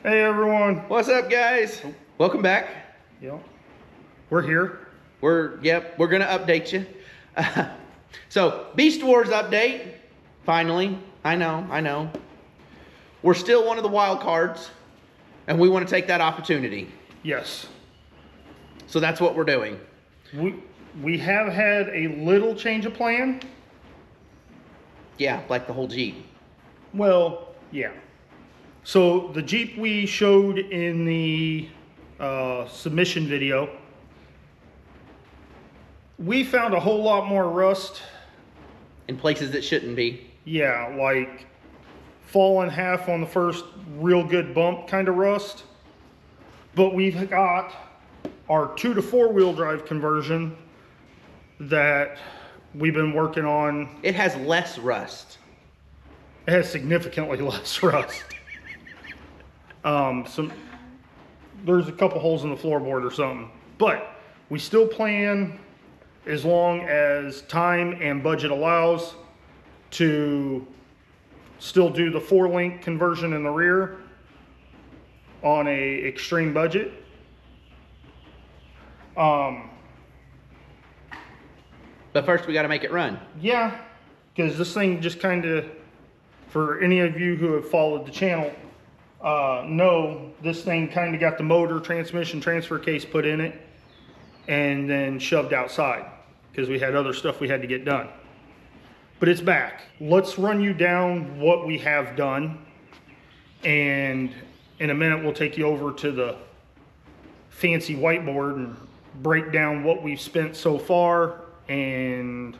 Hey everyone. What's up, guys? Welcome back. Yeah. We're here. We're gonna update you. So, Beast Wars update. Finally. I know. We're still one of the wild cards, and we want to take that opportunity. Yes. So that's what we're doing. We have had a little change of plan. Yeah, like the whole Jeep. Well, yeah. So the Jeep we showed in the submission video, we found a whole lot more rust. In places that shouldn't be. Yeah, like fall in half on the first real good bump kind of rust. But we've got our 2 to 4 wheel drive conversion that we've been working on. It has less rust. It has significantly less rust. There's a couple holes in the floorboard or something, but we still plan, as long as time and budget allows, to still do the 4-link conversion in the rear on a extreme budget. But first we got to make it run. Yeah, because this thing just kind of, for any of you who have followed the channel, know this thing kind of got the motor, transmission, transfer case put in it and then shoved outside because we had other stuff we had to get done. But it's back. Let's run you down what we have done, and in a minute we'll take you over to the fancy whiteboard and break down what we've spent so far and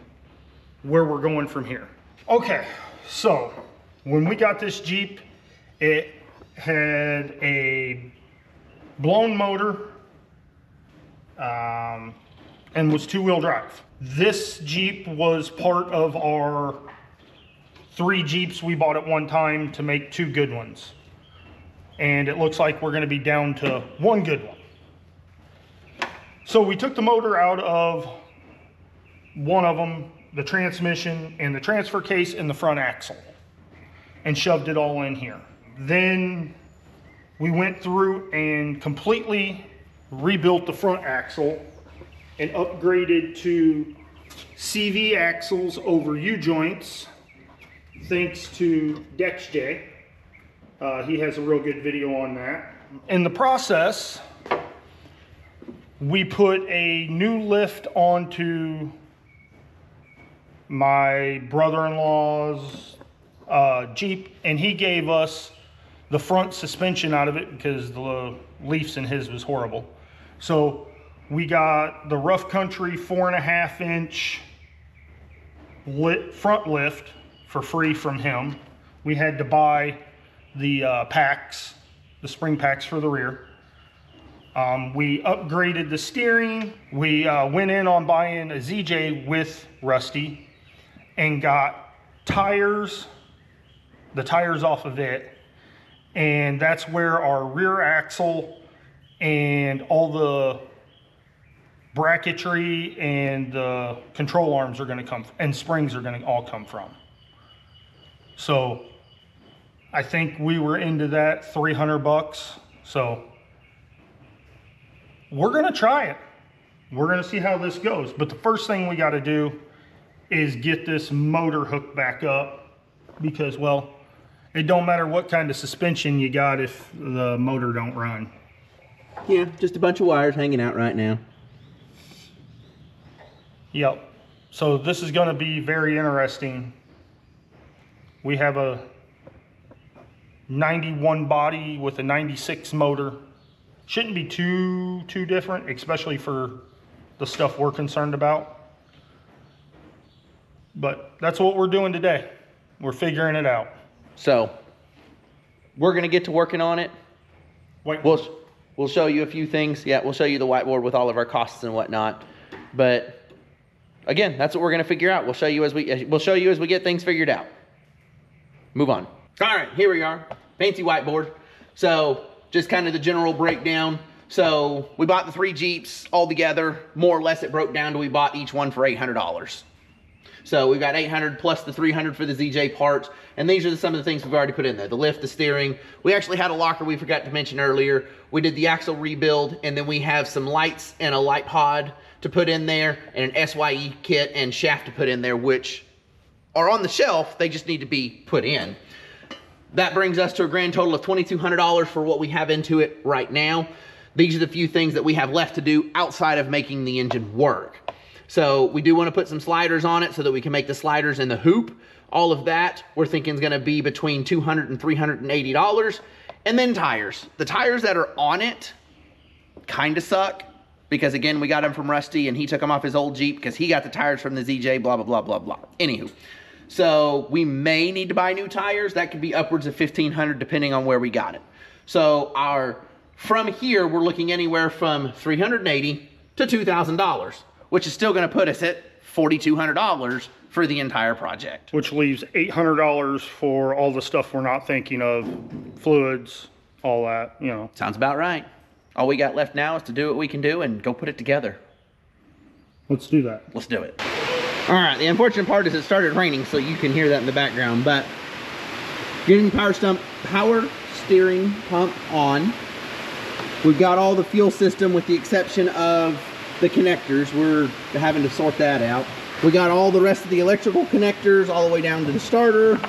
where we're going from here. Okay, so when we got this Jeep, it had a blown motor and was 2-wheel drive. This Jeep was part of our 3 Jeeps we bought at one time to make 2 good ones. And it looks like we're going to be down to 1 good one. So we took the motor out of one of them, the transmission and the transfer case and the front axle, and shoved it all in here. Then we went through and completely rebuilt the front axle and upgraded to CV axles over U-joints, thanks to DexJ. He has a real good video on that. In the process, we put a new lift onto my brother-in-law's Jeep, and he gave us the front suspension out of it because the leafs in his was horrible. So we got the Rough Country 4.5-inch front lift for free from him. We had to buy the packs, the spring packs for the rear. We upgraded the steering. We went in on buying a ZJ with Rusty and got tires, the tires off of it. And that's where our rear axle and all the bracketry and the control arms are going to come, and springs are going to all come from. So I think we were into that $300. So we're going to try it. We're going to see how this goes. But the first thing we got to do is get this motor hooked back up, because, well, it don't matter what kind of suspension you got if the motor don't run. Yeah, just a bunch of wires hanging out right now. Yep. So this is going to be very interesting. We have a 91 body with a 96 motor. Shouldn't be too different, especially for the stuff we're concerned about. But that's what we're doing today. We're figuring it out. So we're going to get to working on it. We'll show you a few things. Yeah, we'll show you the whiteboard with all of our costs and whatnot. But again, that's what we're going to figure out. We'll show you as we get things figured out. Move on. All right, here we are. Fancy whiteboard. So just kind of the general breakdown. So we bought the 3 Jeeps all together. More or less it broke down to we bought each one for $800. So we've got 800 plus the 300 for the ZJ parts. And these are some of the things we've already put in there. The lift, the steering. We actually had a locker we forgot to mention earlier. We did the axle rebuild, and then we have some lights and a light pod to put in there, and an SYE kit and shaft to put in there, which are on the shelf. They just need to be put in. That brings us to a grand total of $2,200 for what we have into it right now. These are the few things that we have left to do outside of making the engine work. So we do want to put some sliders on it so that we can make the sliders and the hoop. All of that we're thinking is going to be between $200 and $380. And then tires. The tires that are on it kind of suck because, again, we got them from Rusty and he took them off his old Jeep because he got the tires from the ZJ, blah, blah, blah, blah, blah. Anywho, so we may need to buy new tires. That could be upwards of $1,500 depending on where we got it. So from here, we're looking anywhere from $380 to $2,000, which is still going to put us at $4,200 for the entire project. Which leaves $800 for all the stuff we're not thinking of, fluids, all that, you know. Sounds about right. All we got left now is to do what we can do and go put it together. Let's do that. Let's do it. All right, the unfortunate part is it started raining, so you can hear that in the background, but getting power steering pump on. We've got all the fuel system with the exception of the connectors. We're having to sort that out. We got all the rest of the electrical connectors all the way down to the starter,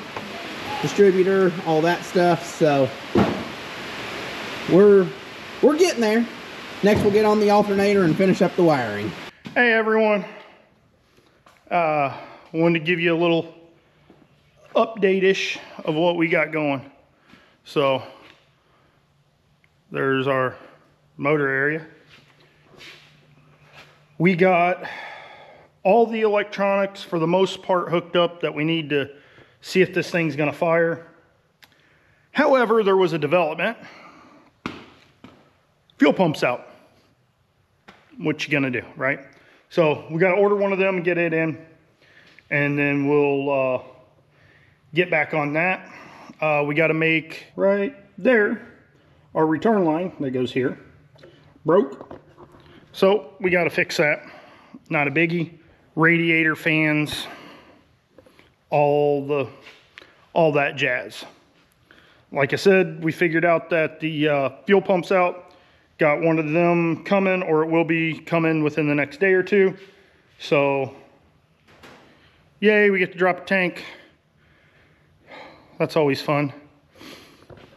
distributor, all that stuff. So we're getting there. Next we'll get on the alternator and finish up the wiring. Hey everyone. Wanted to give you a little update-ish of what we got going. So there's our motor area. We got all the electronics for the most part hooked up that we need to see if this thing's gonna fire. However, there was a development. Fuel pump's out. What you gonna do, right? So we gotta order one of them and get it in, and then we'll get back on that. We gotta make right there our return line that goes here. Broke. So we gotta fix that. Not a biggie. Radiator, fans, all that jazz. Like I said, we figured out that the fuel pump's out. Got one of them coming, or it will be coming within the next day or two. So, yay, we get to drop a tank. That's always fun.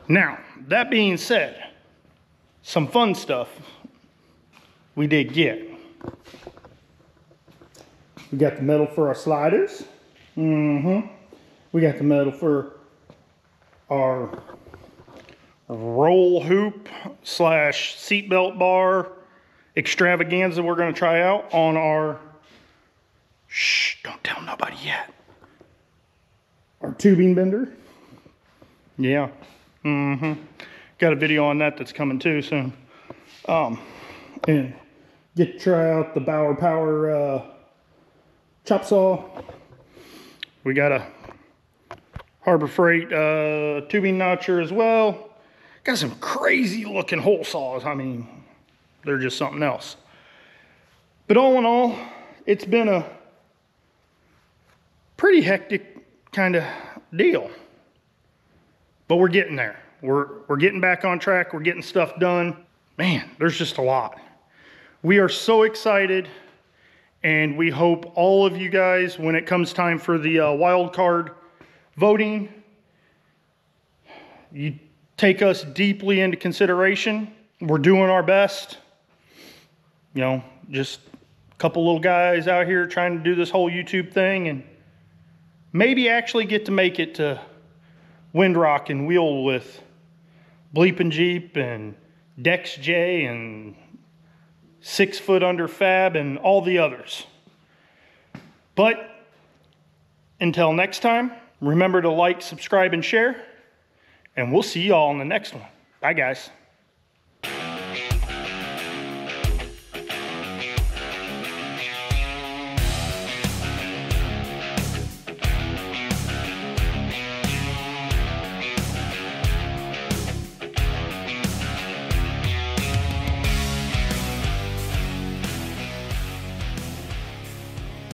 Now, that being said, some fun stuff we did get. We got the metal for our sliders. We got the metal for our roll hoop / seatbelt bar extravaganza we're going to try out on our, shh, don't tell nobody yet, our tubing bender. Yeah. Got a video on that that's coming too soon. And get to try out the Bauer Power chop saw. We got a Harbor Freight tubing notcher as well. Got some crazy looking hole saws. I mean, they're just something else. But all in all, it's been a pretty hectic kind of deal. But we're getting there. We're getting back on track. We're getting stuff done. Man, there's just a lot. We are so excited, and we hope all of you guys, when it comes time for the wild card voting, you take us deeply into consideration. We're doing our best. You know, just a couple little guys out here trying to do this whole YouTube thing and maybe actually get to make it to Windrock and Wheel with Bleepin' Jeep and Dex J and 6 Foot Under Fab and all the others. But until next time, remember to like, subscribe, and share. And we'll see y'all in the next one. Bye, guys.